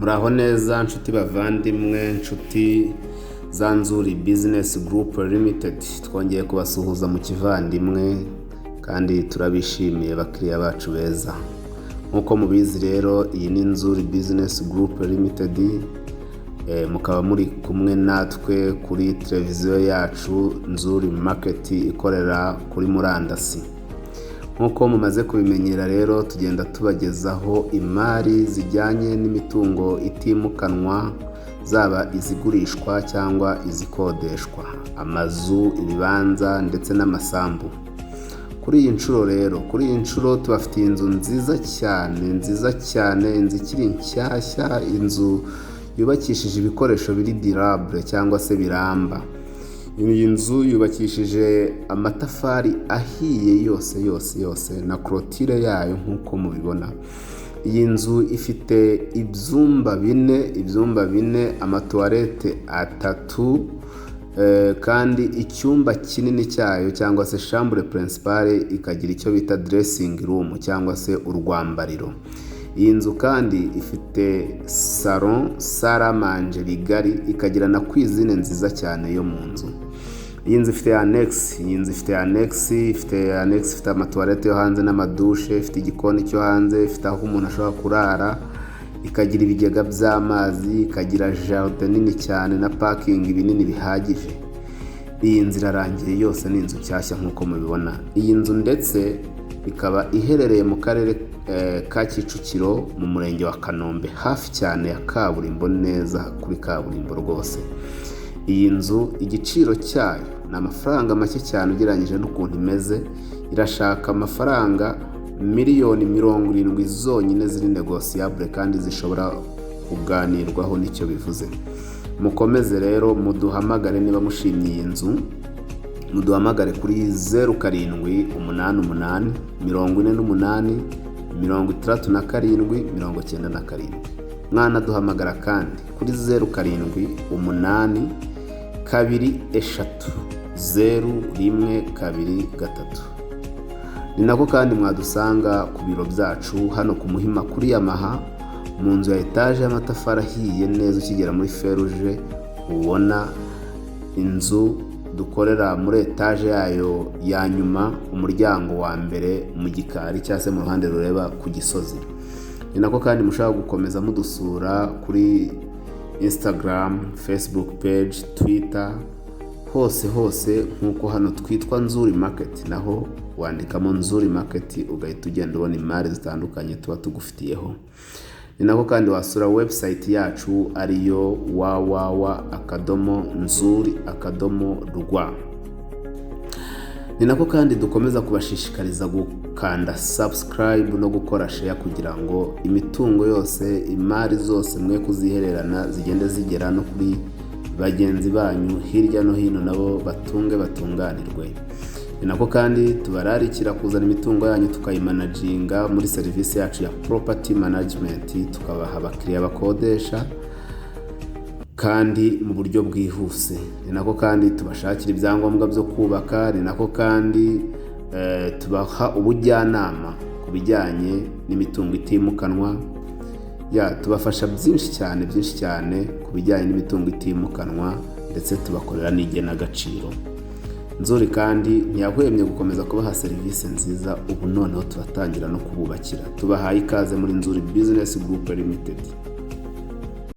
Muraho neza nshuti bavandimwe, nshuti za Nzuri Business Group Limited. Twongeye kubasuhuza mu kivandimwe kandi turabishimiye bakiriya bacu beza. Nkuko mubizi rero, iyi ni Nzuri Business Group Limited. Mukaba muri kumwe natwe kuri televiziyo yacu Nzuri Market ikorera kuri murandasi. Nkuko mumaze kubimenyera rero, tugenda tubagezaho imari zijyanye n'imitungo itimukanwa, zaba izigurishwa cyangwa izikodeshwa, amazu, ibibanza ndetse n'amasambu. Kuri iyi nshuro tubafitiye inzu nziza cyane, inzu ikiri nshyashya, inzu yubakishije ibikoresho biri durable cyangwa se biramba. Iyi nzu yubakishije amatafari ahiye yose na clôture yayo nkuko mubibona. Iyi nzu ifite ibyumba bine, amatoilette 3, kandi icyumba kinini cyayo cyangwa se chambre principale ikagira icyo bita dressing room cyangwa se urwambariro. Iyi nzu kandi ifite salon, salle à manger bigari, ikagira na cuisine nziza cyane yo mu nzu. Iyi nzu ifite annex, ifite amatoilette yo hanze n'amadushe, ifite igikoni cyo hanze, ifite aho umuntu ashobora kurara, ikagira ibigega by'amazi, ikagira jardin nini cyane na parking binini bihagije. Iyi nzu irarangiye yose, ni inzu nshyashya nkuko mubibona. Iyi nzu ndetse ikaba iherereye mu karere ka Kicukiro mu murenge wa Kanombe, hafi cyane ya kaburimbo, neza kuri kaburimbo rwose. Iyi nzu igiciro cyayo ni amafaranga make cyane ugereranyije n'ukuntu imeze. Irashaka amafaranga miliyoni 70 zonyine ziri negociable kandi zishobora kuganirwaho, nicyo bivuze. Mukomeze rero muduhamagare niba mushimye iyi nzu. Muduhamagare kuri 0788 48 67 mwana duhamagara kandi kuri 0788 23 ni nako kandi mwadusanga ku biro byacu hano ku Muhima kuri Yamaha, mu nzu ya etaje y'amatafari ahiye neza. Ukigera muri feruje ubona inzu dukorera muri etaje yayo ya nyuma, umuryango wa mbere mu gikari cyangwa se mu ruhande rureba ku Gisozi. Ni nako kandi mushaka gukomeza mudusura kuri Instagram, Facebook page, Twitter, hose nkuko hano twitwa Nzuri Market, naho wandikamo Nzuri Market ugahita ugenda ubona imari zitandukanye tuba tugufitiyeho. Ni nako kandi wasura website yacu ariyo www.nzuri.rw. Ni nako kandi dukomeza kubashishikariza gukanda subscribe no gukora share kugira ngo imitungo yose, imari zose mwe kuzihererana zigende zigera no kuri bagenzi banyu hirya no hino, nabo batunganirwe. Ni nako kandi tubararikira kuzana imitungo yanyu tukayimanaginga muri serivisi yacu ya property management, tukabaha abakiriya bakodesha kandi mu buryo bwihuse. Ni nako kandi tubashakira ibyangombwa byo kubaka. Ni nako kandi tubaha ubujyanama ku bijyanye n'imitungo itimukanwa. Tubafasha byinshi cyane ku bijyanye n'imitungo itimukanwa, ndetse tubakorera n'igenagaciro. Nzuri kandi ntiyahwemye gukomeza kubaha serivisi nziza. Ubu noneho turatangira no kububakira. Tubahaye ikaze muri Nzuri Business Group Limited.